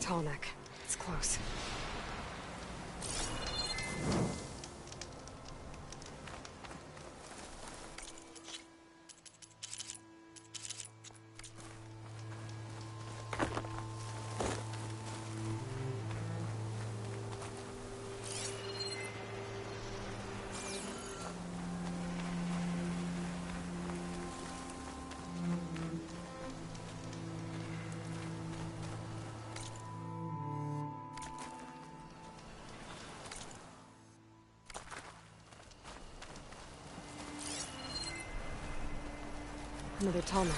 tall neck. It's close. Another tall neck.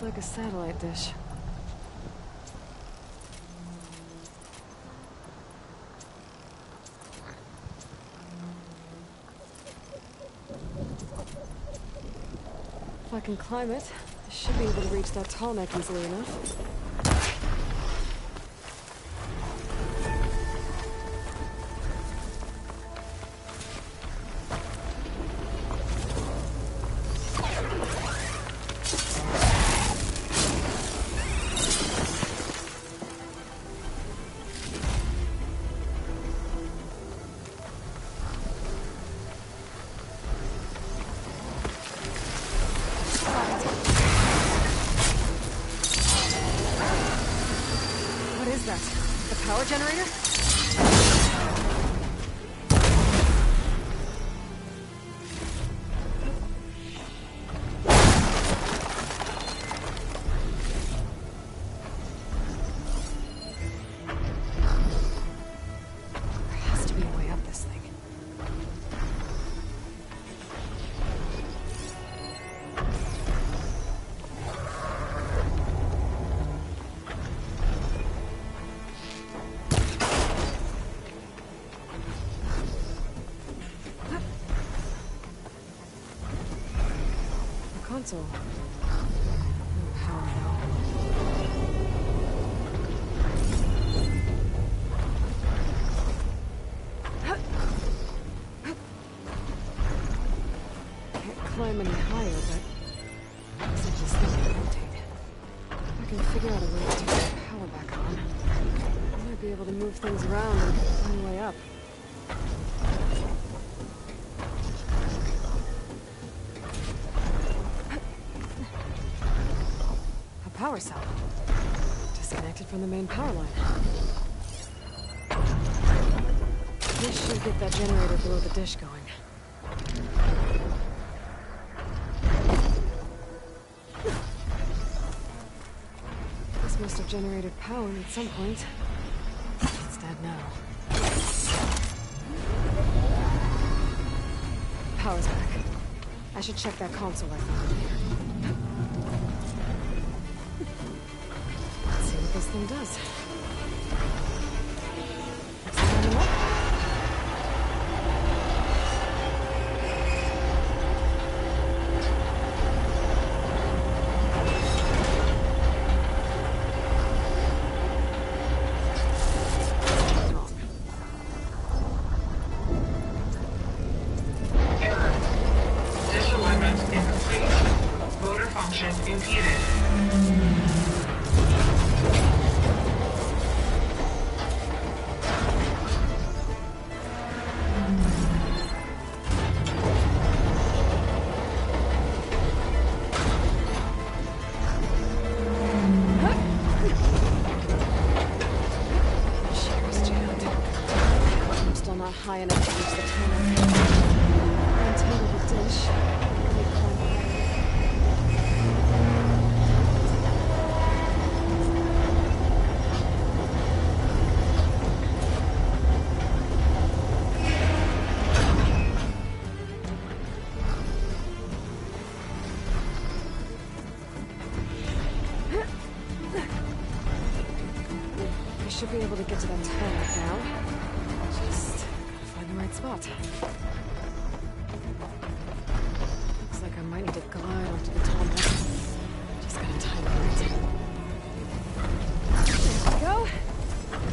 Like a satellite dish. If I can climb it, I should be able to reach that tall neck easily enough. Power generator? There has to be a way up this thing. Console. No power Can't climb any higher, but I guess this thing can rotate. If I can figure out a way to turn the power back on, I might be able to move things around and find a way up. Power cell. Disconnected from the main power line. This should get that generator below the dish going. This must have generated power at some point. It's dead now. Power's back. I should check that console I found in here. This thing does. Error. Disalignment incomplete. Motor function impeded. High enough to reach the tunnel. Until the dish. should be able to get to that tarmac now. Just gotta find the right spot. Looks like I might need to glide onto the tarmac. Just gotta time it right. There we go.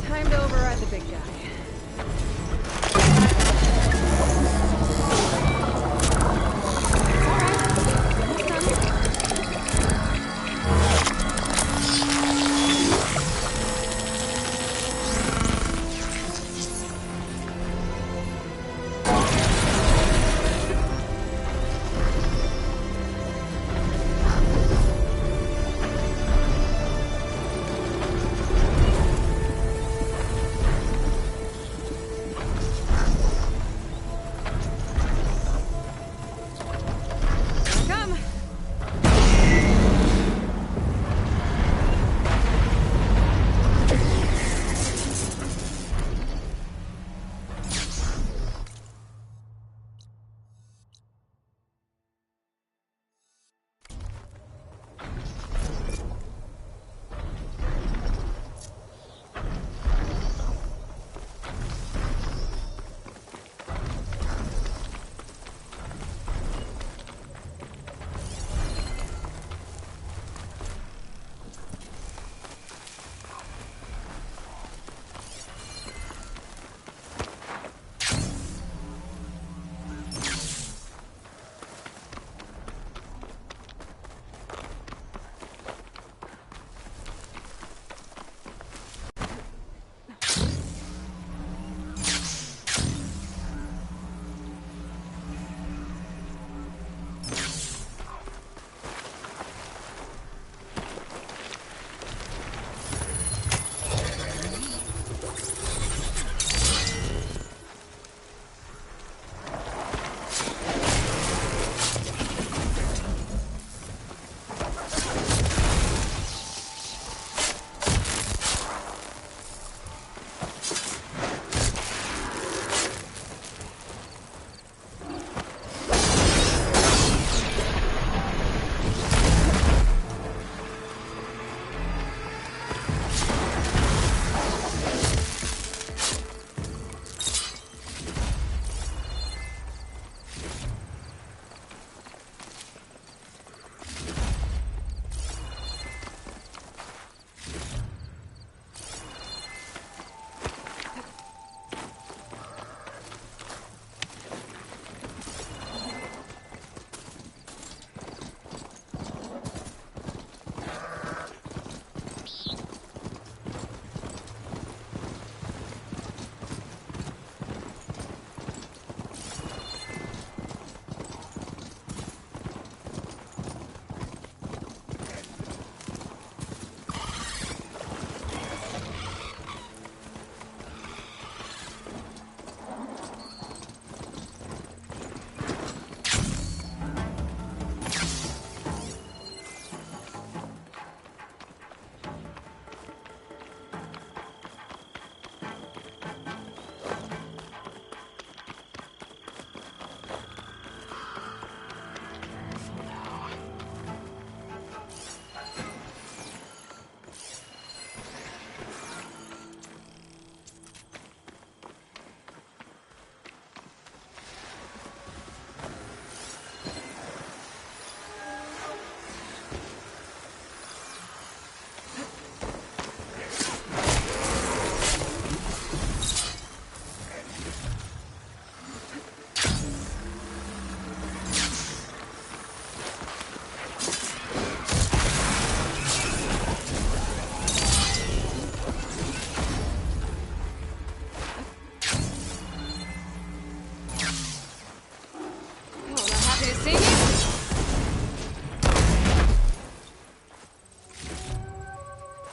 Time to override the big guy.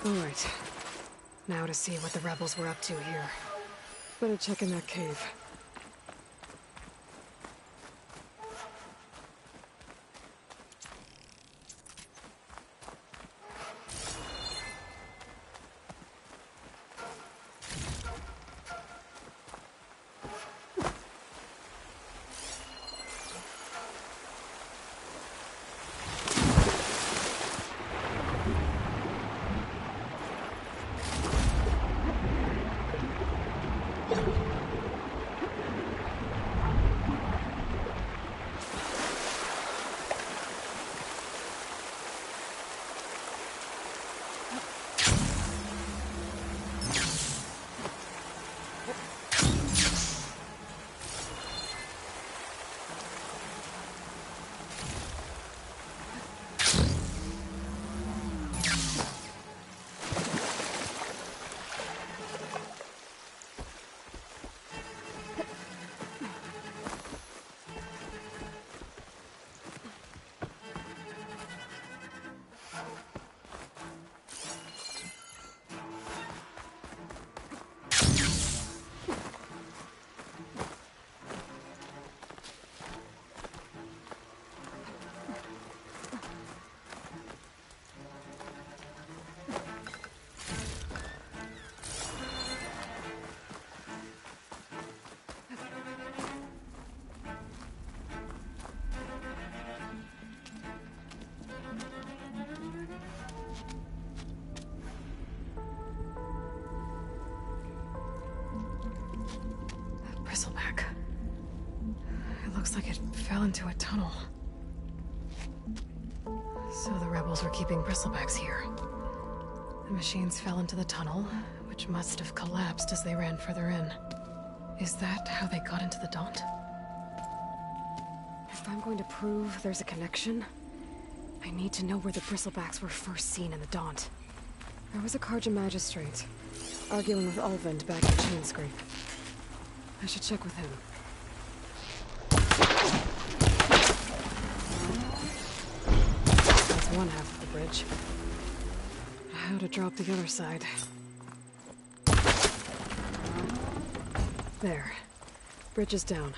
Alright. Now to see what the rebels were up to here. Better check in that cave. Looks like it fell into a tunnel. So the rebels were keeping bristlebacks here. The machines fell into the tunnel, which must have collapsed as they ran further in. Is that how they got into the Daunt? If I'm going to prove there's a connection, I need to know where the bristlebacks were first seen in the Daunt. There was a Karja magistrate, arguing with Ulvund back at Chainscrape. I should check with him. That's one half of the bridge. How to drop the other side. There. Bridge is down.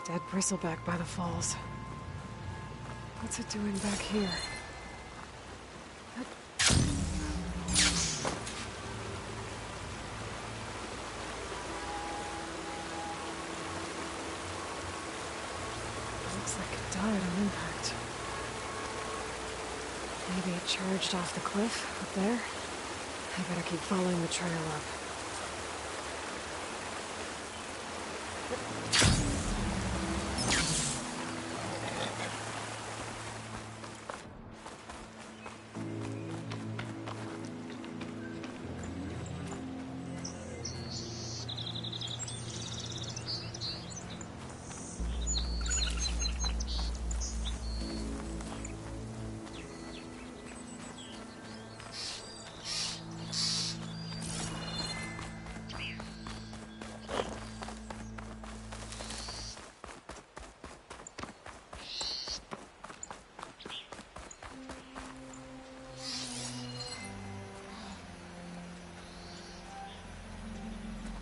Dead bristleback by the falls. What's it doing back here? Looks like it died on impact. Maybe it charged off the cliff up there? I better keep following the trail up.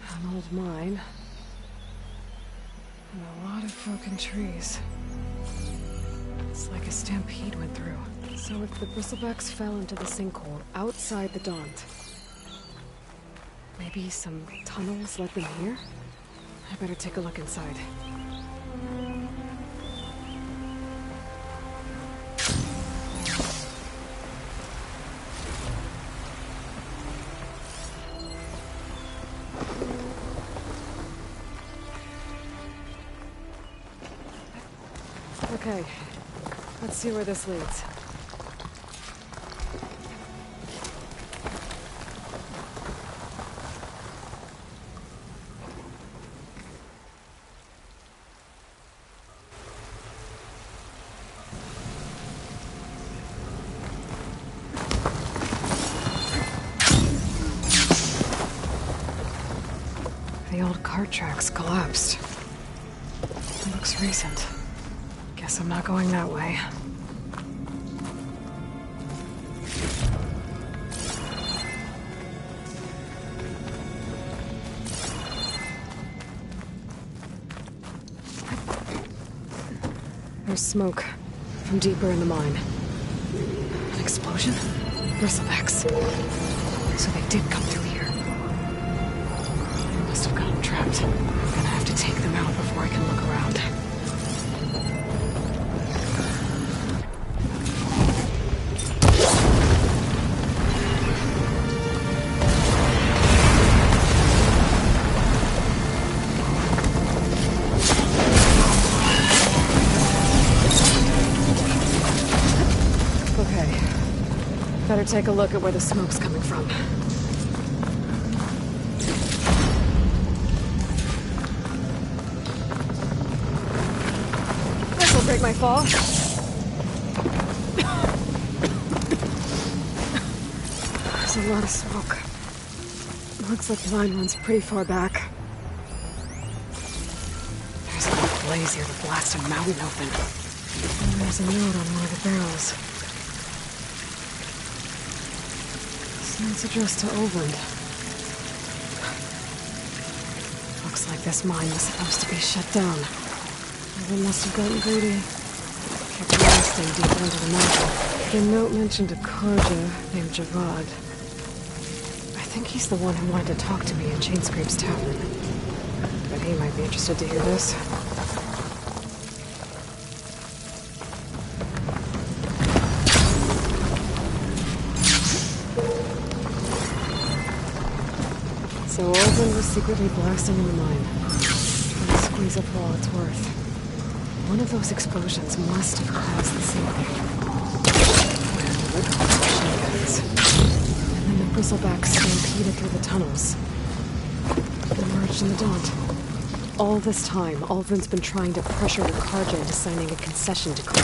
An old mine. And a lot of broken trees. It's like a stampede went through. So if the bristlebacks fell into the sinkhole outside the Daunt, maybe some tunnels led them here? I better take a look inside. Okay, let's see where this leads. The old cart tracks collapsed. It looks recent. Guess I'm not going that way. There's smoke from deeper in the mine. An explosion? Bristlebacks. So they did come through here. They must have gotten trapped. I'm gonna have to take them out before I can look around. Better take a look at where the smoke's coming from. This'll break my fall. There's a lot of smoke. Looks like the line runs pretty far back. There's a big blaze here to blast a mountain open. And there's a note on one of the barrels. It's addressed to Overland. Looks like this mine was supposed to be shut down. They must have gotten greedy. Kept blasting deeper into the mountain. The note mentioned a Karja named Javad. I think he's the one who wanted to talk to me at Chainscrape's Tavern. But he might be interested to hear this. So Overland was secretly blasting in the mine, trying to squeeze up for all it's worth. One of those explosions must have caused the sinking. And then the bristlebacks stampeded through the tunnels. And emerged in the Daunt. All this time, Ulvrin's been trying to pressure the Karja into signing a concession decree.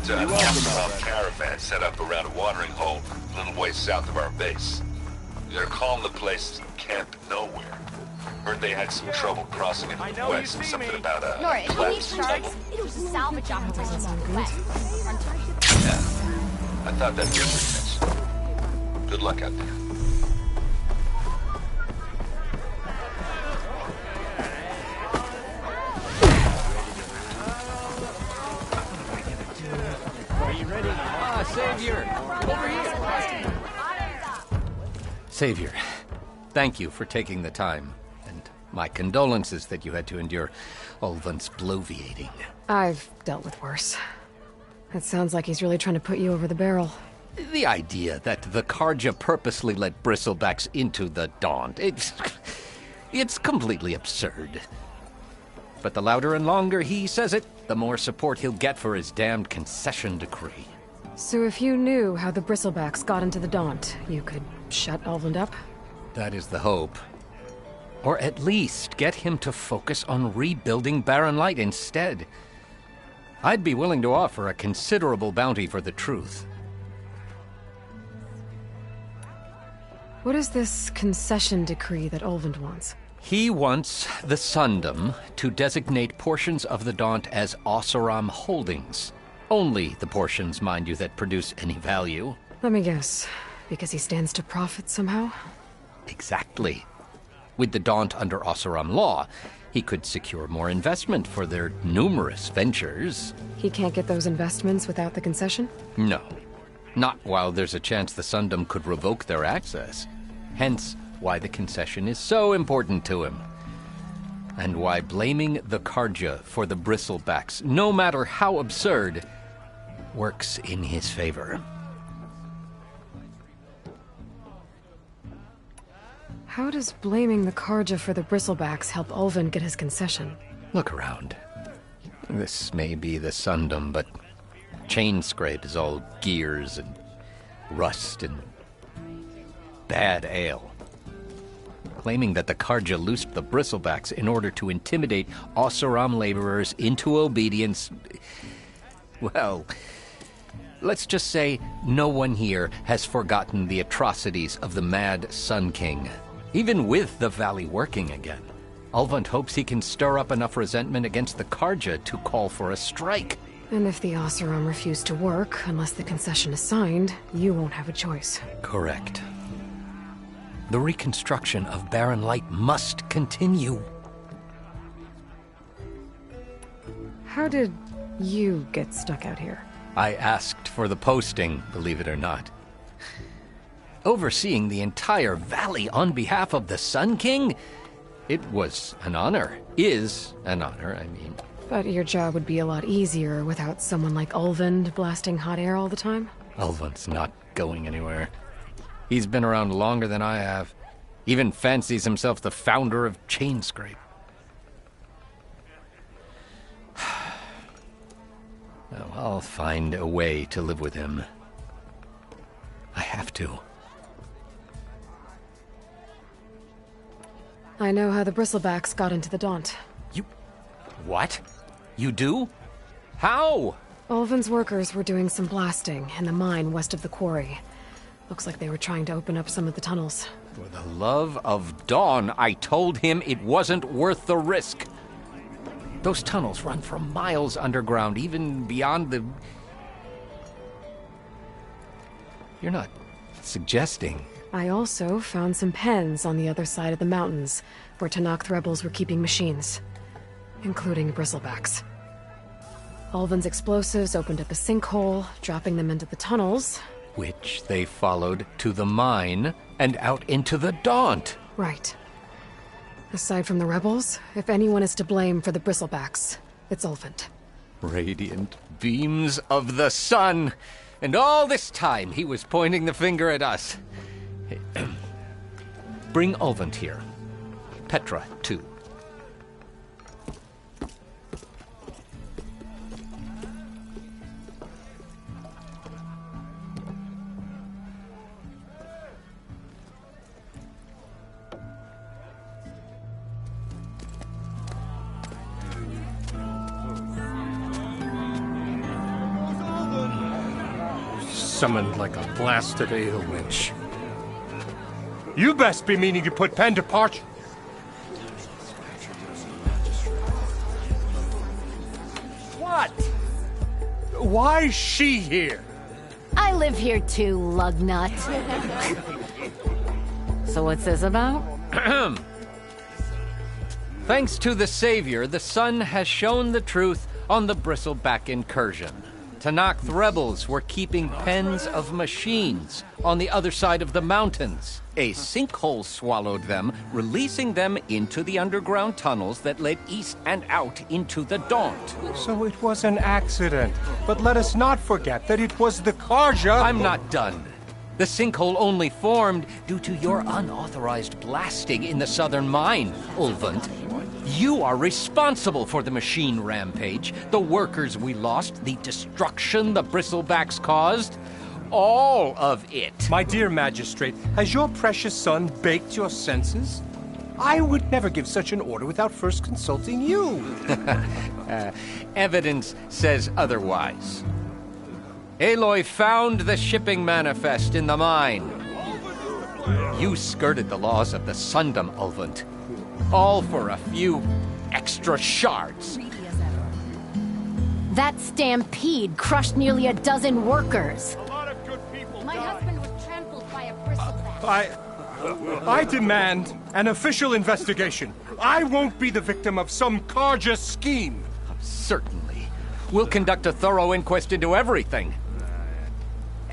That Oseram caravan set up around a watering hole a little ways south of our base. They're calling the place Camp Nowhere. Heard they had some trouble crossing into the west. Something about a Nora, if we need collapsed shards, tunnel. it was a salvage operation on the west. Yeah, I thought that'd be a success. Good luck out there. Savior! Over here! Savior, thank you for taking the time, and my condolences that you had to endure Ulvan's bloviating. I've dealt with worse. It sounds like he's really trying to put you over the barrel. The idea that the Karja purposely let bristlebacks into the Daunt, it's completely absurd. But the louder and longer he says it, the more support he'll get for his damned concession decree. So if you knew how the bristlebacks got into the Daunt, you could shut Elvand up? That is the hope. Or at least get him to focus on rebuilding Barren Light instead. I'd be willing to offer a considerable bounty for the truth. What is this concession decree that Ulvand wants? He wants the Sundom to designate portions of the Daunt as Oseram holdings. Only the portions, mind you, that produce any value. Let me guess. Because he stands to profit somehow? Exactly. With the Daunt under Oseram law, he could secure more investment for their numerous ventures. He can't get those investments without the concession? No. Not while there's a chance the Sundom could revoke their access. Hence, why the concession is so important to him. And why blaming the Karja for the bristlebacks, no matter how absurd, works in his favor. How does blaming the Karja for the bristlebacks help Ulvand get his concession? Look around. This may be the Sundom, but Chainscrape is all gears and rust and bad ale. Claiming that the Karja loosed the bristlebacks in order to intimidate Oseram laborers into obedience. Well, let's just say no one here has forgotten the atrocities of the Mad Sun King. Even with the valley working again, Ulvand hopes he can stir up enough resentment against the Karja to call for a strike. And if the Oseram refuse to work, unless the concession is signed, you won't have a choice. Correct. The reconstruction of Barren Light must continue. How did you get stuck out here? I asked for the posting, believe it or not. Overseeing the entire valley on behalf of the Sun King? It was an honor. Is an honor, I mean. But your job would be a lot easier without someone like Ulvand blasting hot air all the time? Ulvand's not going anywhere. He's been around longer than I have. Even fancies himself the founder of Chainscrape. Well, I'll find a way to live with him. I have to. I know how the bristlebacks got into the Daunt. You... what? You do? How? Ulvand's workers were doing some blasting in the mine west of the quarry. Looks like they were trying to open up some of the tunnels. For the love of Dawn, I told him it wasn't worth the risk. Those tunnels run for miles underground, even beyond the... You're not suggesting... I also found some pens on the other side of the mountains, where Tanakh rebels were keeping machines, including bristlebacks. Ulvand's explosives opened up a sinkhole, dropping them into the tunnels. Which they followed to the mine and out into the Daunt. Right. Aside from the rebels, if anyone is to blame for the bristlebacks, it's Ulvand. Radiant beams of the sun! And all this time he was pointing the finger at us. Bring Ulvand here. Petra, too. summoned like a blasted ale winch. You best be meaning to put pen to parchment. What? Why is she here? I live here too, lugnut. So what's this about? Thanks to the Savior, the sun has shown the truth on the Bristleback incursion. Tanakh rebels were keeping pens of machines on the other side of the mountains. A sinkhole swallowed them, releasing them into the underground tunnels that led east and out into the Daunt. So it was an accident. But let us not forget that it was the Karja... I'm not done. The sinkhole only formed due to your unauthorized blasting in the southern mine, Ulvund. You are responsible for the machine rampage, the workers we lost, the destruction the Bristlebacks caused. All of it. My dear magistrate, has your precious son baked your senses? I would never give such an order without first consulting you. Evidence says otherwise. Aloy found the shipping manifest in the mine. You skirted the laws of the Sundom, Ulvund. All for a few extra shards. That stampede crushed nearly a dozen workers. A lot of good people My husband was trampled by a bristleback. I demand an official investigation. I won't be the victim of some Karja scheme. Certainly. We'll conduct a thorough inquest into everything.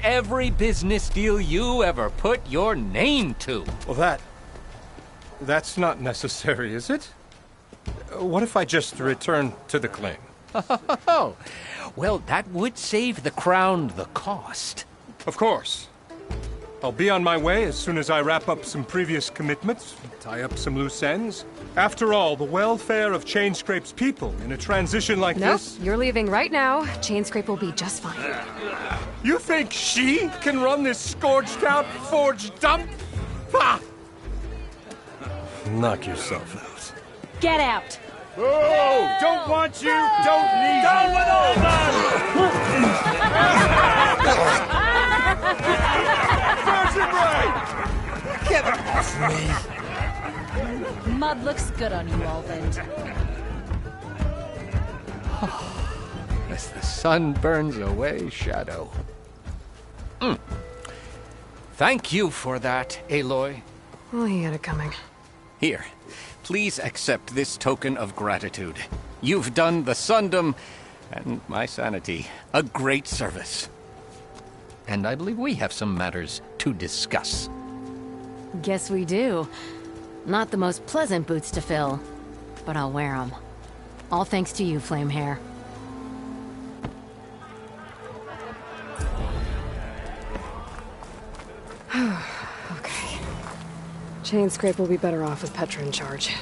Every business deal you ever put your name to. Well, that's not necessary, is it? What if I just return to the claim? Oh, well, that would save the crown the cost. Of course. I'll be on my way as soon as I wrap up some previous commitments, tie up some loose ends. After all, the welfare of Chainscrape's people in a transition like Nope, this... you're leaving right now. Chainscrape will be just fine. You think she can run this scorched-out forged dump? Ha! Knock yourself out. Get out! Oh, don't want you, don't need Down with all Get off me! Mud looks good on you, Ulvund. As the sun burns away shadow. Thank you for that, Aloy. Well, he had it coming. Here, please accept this token of gratitude. You've done the Sundom and my sanity a great service. And I believe we have some matters to discuss. Guess we do. Not the most pleasant boots to fill, but I'll wear them. All thanks to you, Flamehair. Okay. Chainscrape will be better off with Petra in charge.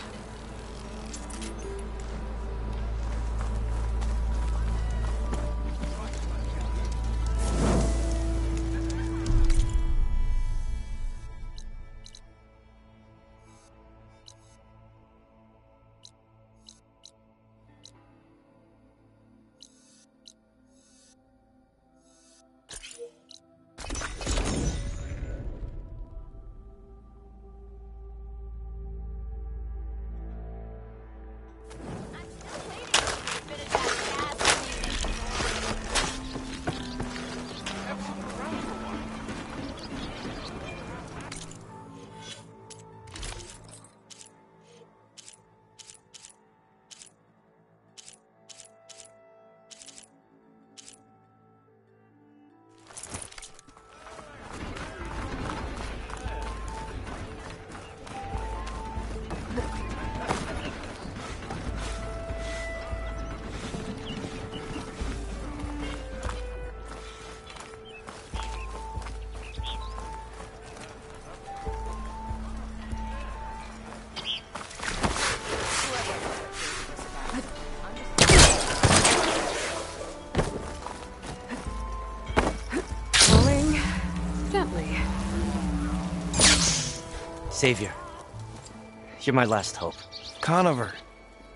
Savior. You're my last hope. Conover.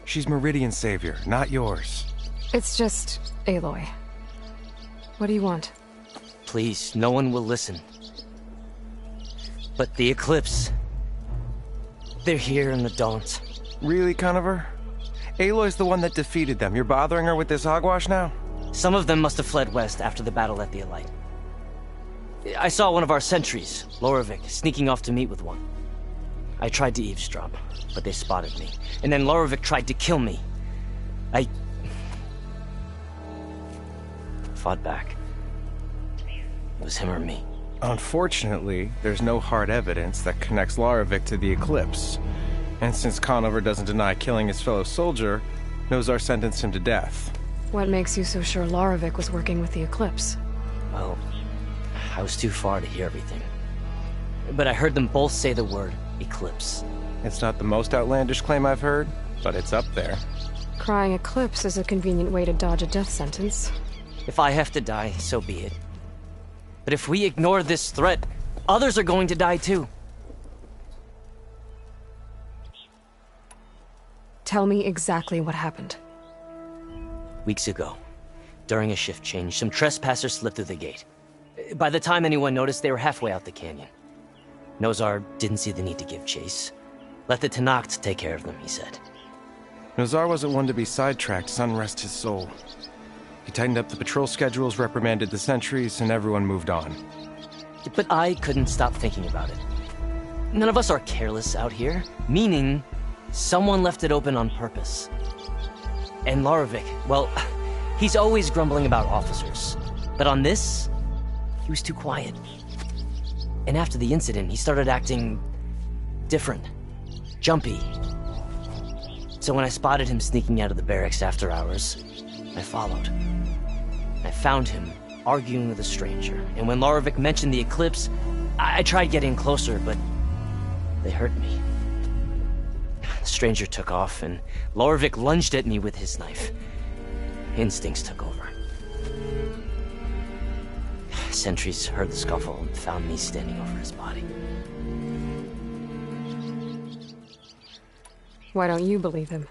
She's Meridian's savior, not yours. It's just Aloy. What do you want? Please, no one will listen. But the Eclipse... they're here in the Daunt. Really, Conover? Aloy's the one that defeated them. You're bothering her with this hogwash now? Some of them must have fled west after the battle at the Aloy. I saw one of our sentries, Lorovic, sneaking off to meet with one. I tried to eavesdrop, but they spotted me. And then Lorovic tried to kill me. I fought back. It was him or me. Unfortunately, there's no hard evidence that connects Lorovic to the Eclipse. And since Conover doesn't deny killing his fellow soldier, Nozar sentenced him to death. What makes you so sure Lorovic was working with the Eclipse? Well, I was too far to hear everything. But I heard them both say the word Eclipse. It's not the most outlandish claim I've heard, but it's up there. Crying Eclipse is a convenient way to dodge a death sentence. If I have to die, so be it. But if we ignore this threat, others are going to die too. Tell me exactly what happened. Weeks ago, during a shift change, some trespassers slipped through the gate. By the time anyone noticed, they were halfway out the canyon. Nozar didn't see the need to give chase. Let the Tenakth take care of them, he said. Nozar wasn't one to be sidetracked, sun rest his soul. He tightened up the patrol schedules, reprimanded the sentries, and everyone moved on. But I couldn't stop thinking about it. None of us are careless out here, meaning someone left it open on purpose. And Lorovic, well, he's always grumbling about officers. But on this, he was too quiet. And after the incident, he started acting different, jumpy. So when I spotted him sneaking out of the barracks after hours, I followed. I found him arguing with a stranger, and when Lorovic mentioned the Eclipse, I tried getting closer, but they hurt me. The stranger took off, and Lorovic lunged at me with his knife. Instincts took over. Sentries heard the scuffle and found me standing over his body. Why don't you believe him?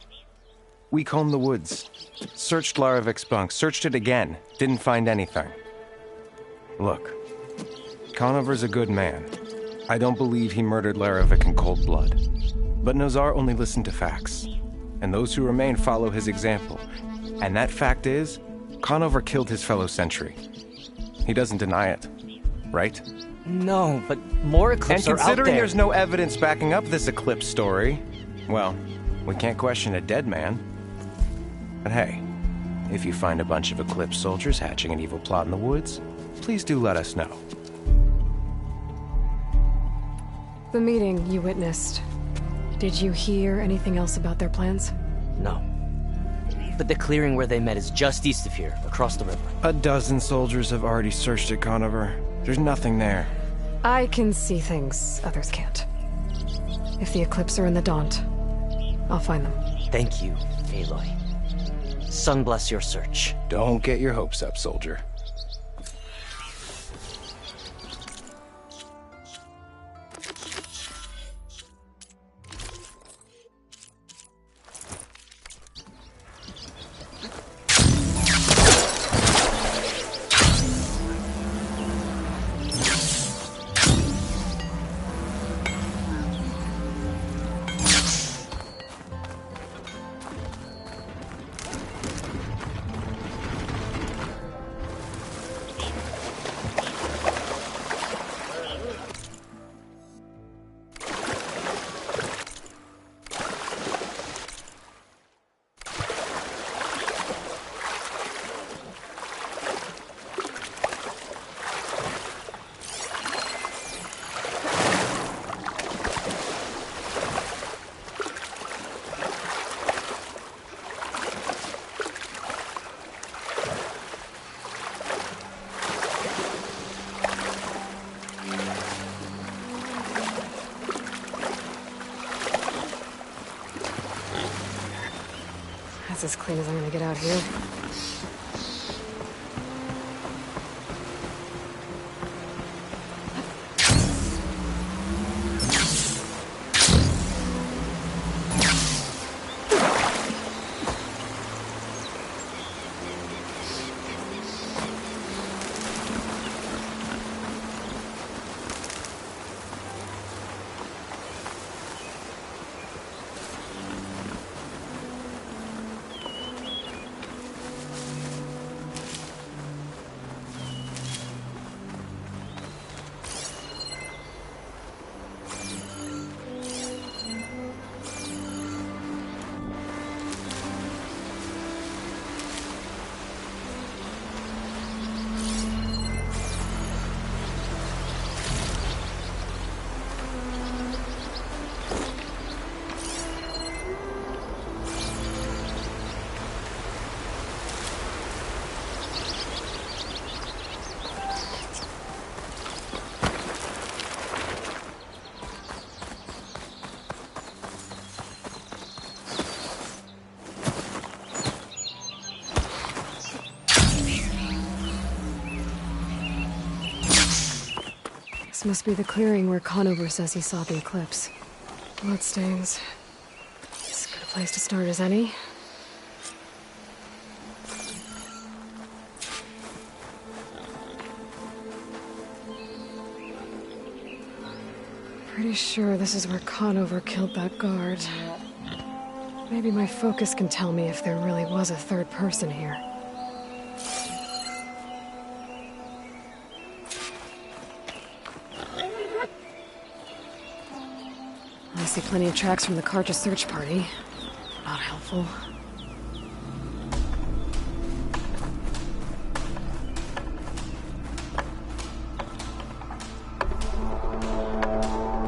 We combed the woods, searched Larovic's bunk, searched it again, didn't find anything. Look, Conover's a good man. I don't believe he murdered Larovic in cold blood. But Nozar only listened to facts, and those who remain follow his example. And that fact is, Conover killed his fellow sentry. He doesn't deny it, right? No, but more Eclipse are out there. And considering there's no evidence backing up this Eclipse story, well, we can't question a dead man. But hey, if you find a bunch of Eclipse soldiers hatching an evil plot in the woods, please do let us know. The meeting you witnessed. Did you hear anything else about their plans? No. But the clearing where they met is just east of here, across the river. A dozen soldiers have already searched it, Conover. There's nothing there. I can see things others can't. If the Eclipse are in the Daunt, I'll find them. Thank you, Aloy. Sun bless your search. Don't get your hopes up, soldier. That's as clean as I'm gonna get out here. must be the clearing where Conover says he saw the eclipse. Bloodstains. As good a place to start as any. Pretty sure this is where Conover killed that guard. Maybe my focus can tell me if there really was a third person here. I see plenty of tracks from the Karja search party. Not helpful.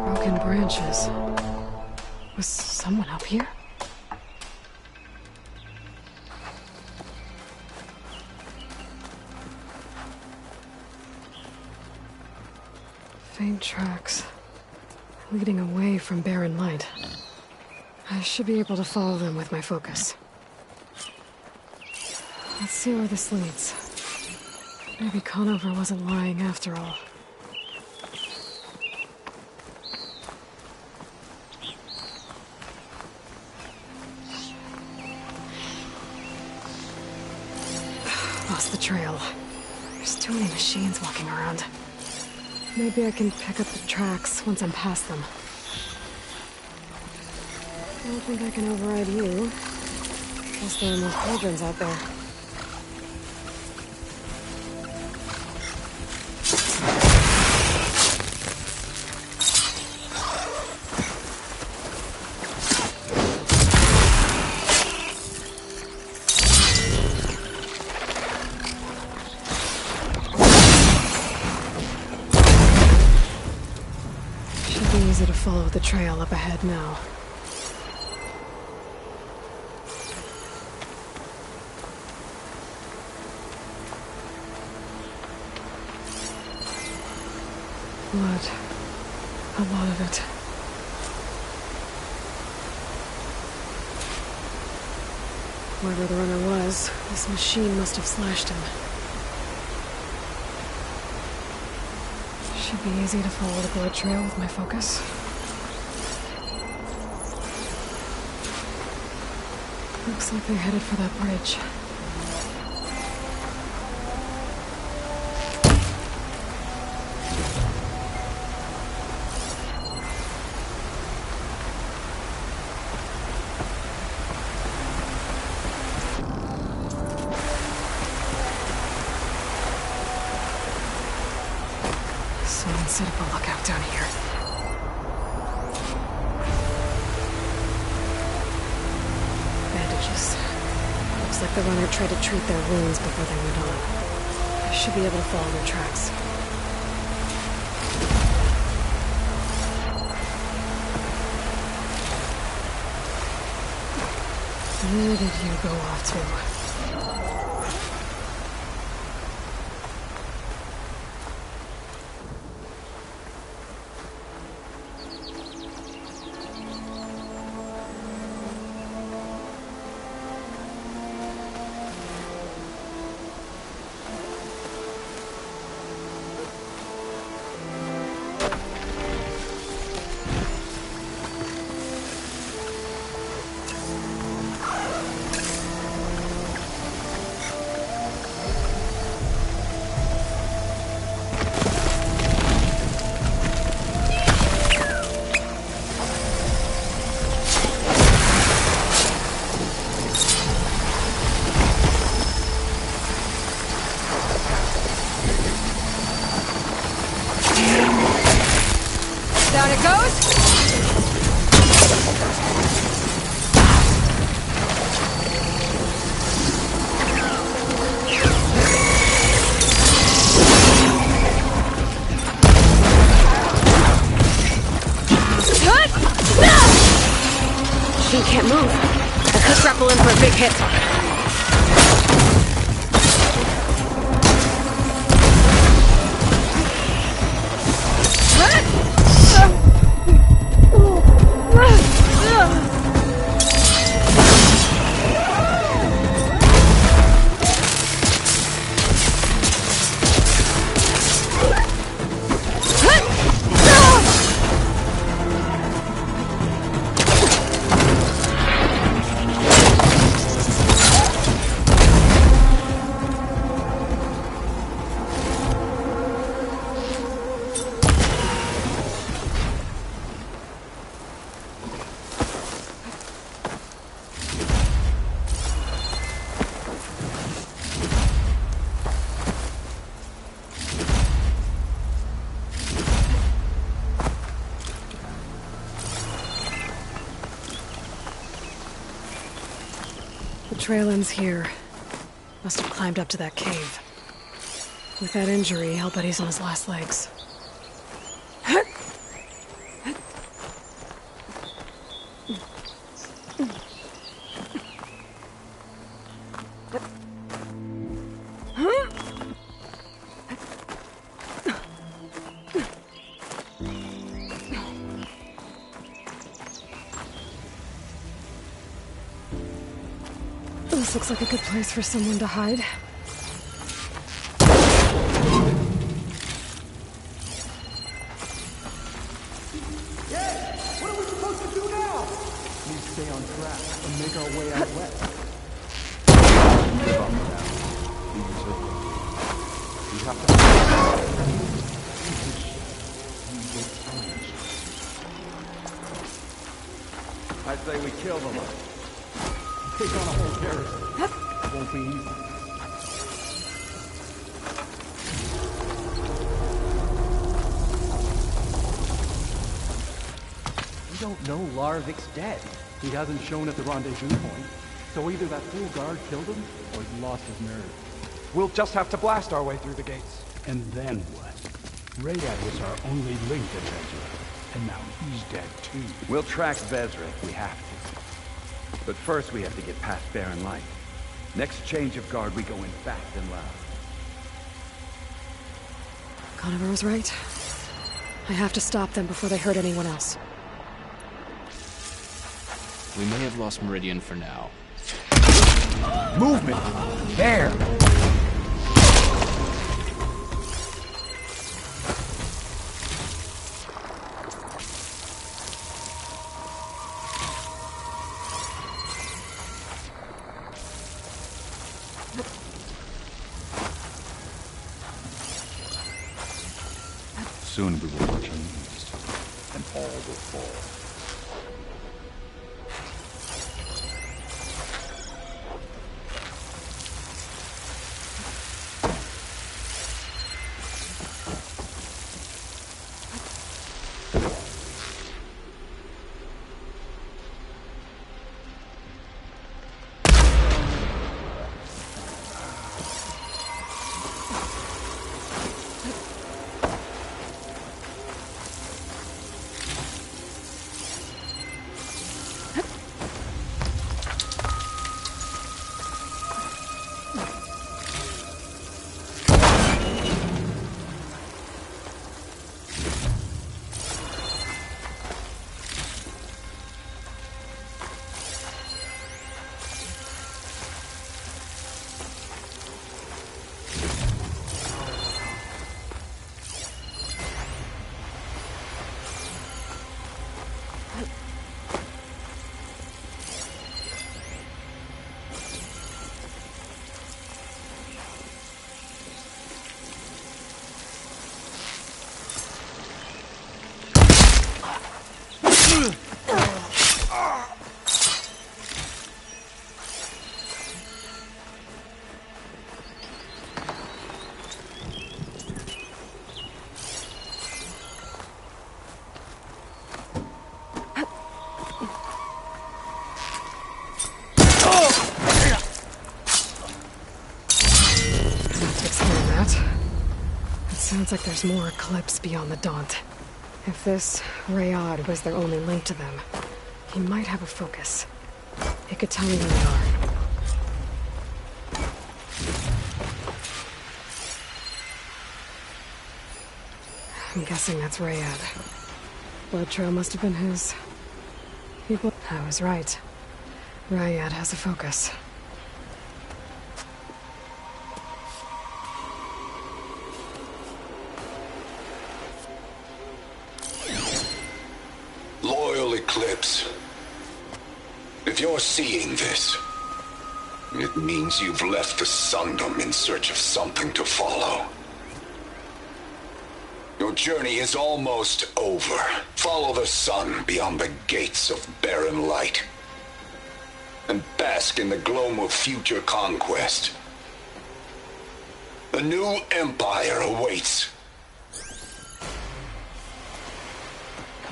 Broken branches. Was someone up here? Faint tracks. Leading away from barren light. I should be able to follow them with my focus. Let's see where this leads. Maybe Conover wasn't lying after all. Lost the trail. There's too many machines walking around. Maybe I can pick up the tracks once I'm past them. I don't think I can override you. Plus there are more cauldrons out there. Easy to follow the trail up ahead now. Blood. A lot of it. Whoever the runner was, this machine must have slashed him. Should be easy to follow the blood trail with my focus. Looks like they're headed for that bridge. Someone set up a lookout down here. Bandages. Looks like the runner tried to treat their wounds before they went on. I should be able to follow their tracks. Where did you go off to? Down it goes! She can't move. I could grapple in for a big hit. The trail ends here. Must have climbed up to that cave. With that injury, I'll bet he's on his last legs. This looks like a good place for someone to hide. What are we supposed to do now? We stay on track and make our way out west. Give up now. We have to... I say we kill them. Take on a whole garrison. It won't be easy. We don't know Larvik's dead. He hasn't shown at the rendezvous point. So either that fool guard killed him, or he lost his nerve. We'll just have to blast our way through the gates. And then what? Rayad was our only link to Vezra, and now he's dead too. We'll track Vezra if we have to. But first we have to get past Barren Light. Next change of guard, we go in fast and loud. Conover was right. I have to stop them before they hurt anyone else. We may have lost Meridian for now. Movement! There! Soon we will march east, and all will fall. Sounds like there's more Eclipse beyond the Daunt. If this Rayad was their only link to them, he might have a focus. He could tell me where they are. I'm guessing that's Rayad. Blood trail must have been his. People. I was right. Rayad has a focus. Loyal Eclipse. If you're seeing this, it means you've left the Sundom in search of something to follow. Your journey is almost over. Follow the sun beyond the gates of barren light, and bask in the glow of future conquest. The new empire awaits.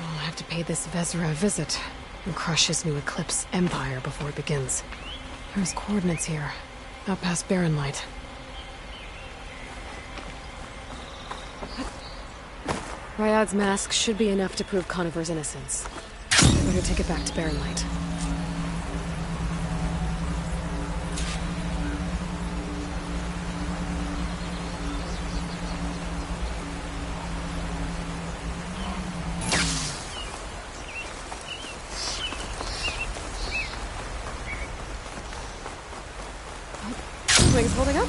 I'll have to pay this Vezra a visit and crush his new Eclipse empire before it begins. There's coordinates here, out past Barren Light. Ryad's mask should be enough to prove Conover's innocence. Better take it back to Barren Light. Wings holding up?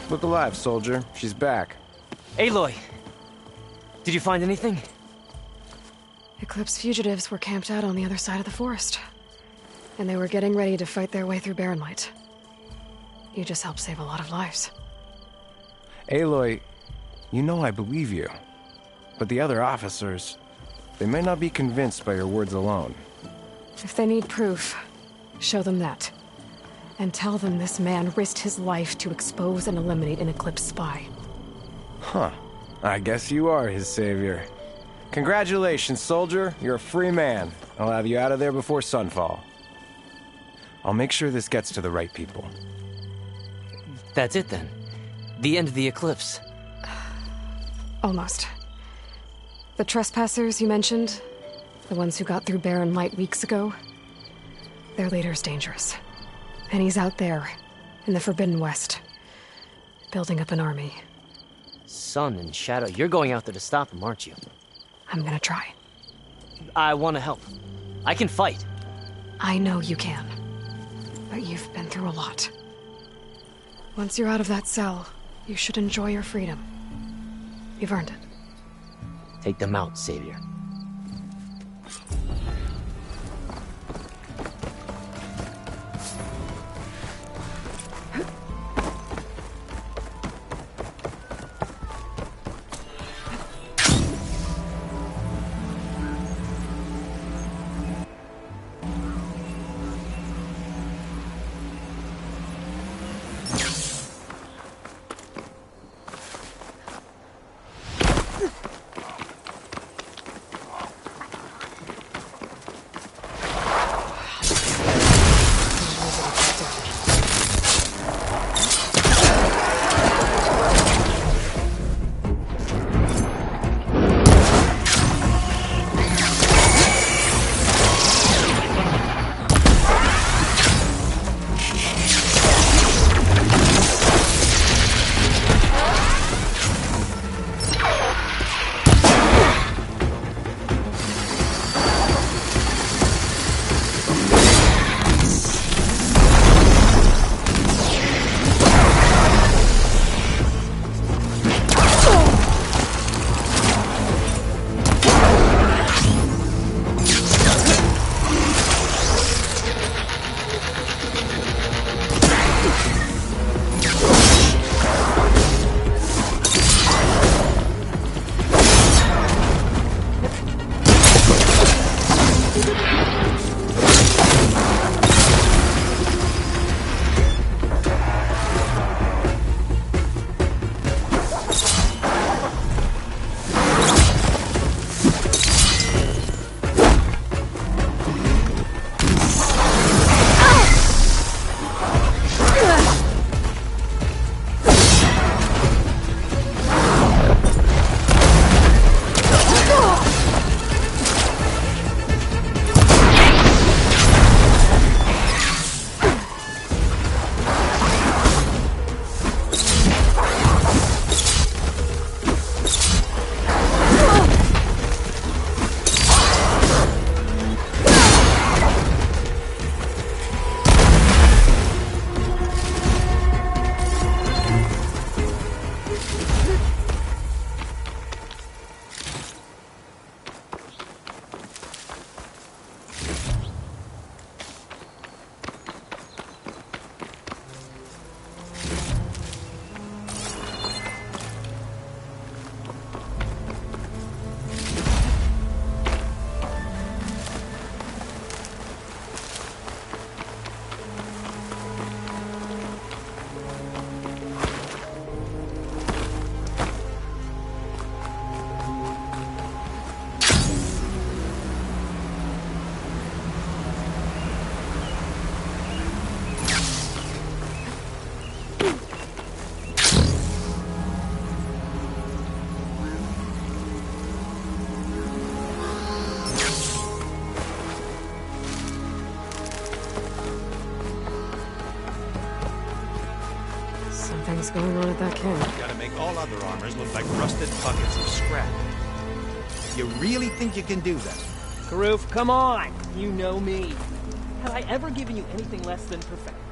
Look alive, soldier. She's back. Aloy! Did you find anything? Eclipse fugitives were camped out on the other side of the forest. And they were getting ready to fight their way through Barren Light. You just helped save a lot of lives. Aloy, you know I believe you. But the other officers, they may not be convinced by your words alone. If they need proof, show them that. And tell them this man risked his life to expose and eliminate an Eclipse spy. Huh. I guess you are his savior. Congratulations, soldier. You're a free man. I'll have you out of there before sunfall. I'll make sure this gets to the right people. That's it then. The end of the Eclipse. Almost. The trespassers you mentioned, the ones who got through Barren Light weeks ago, their leader's dangerous. And he's out there, in the Forbidden West, building up an army. Sun and Shadow, you're going out there to stop him, aren't you? I'm gonna try. I want to help. I can fight. I know you can. But you've been through a lot. Once you're out of that cell, you should enjoy your freedom. You've earned it. Take them out, Savior. hell's going on at that camp? Gotta make all other armors look like rusted buckets of scrap. You really think you can do that? Karoof, come on! You know me. Have I ever given you anything less than perfection?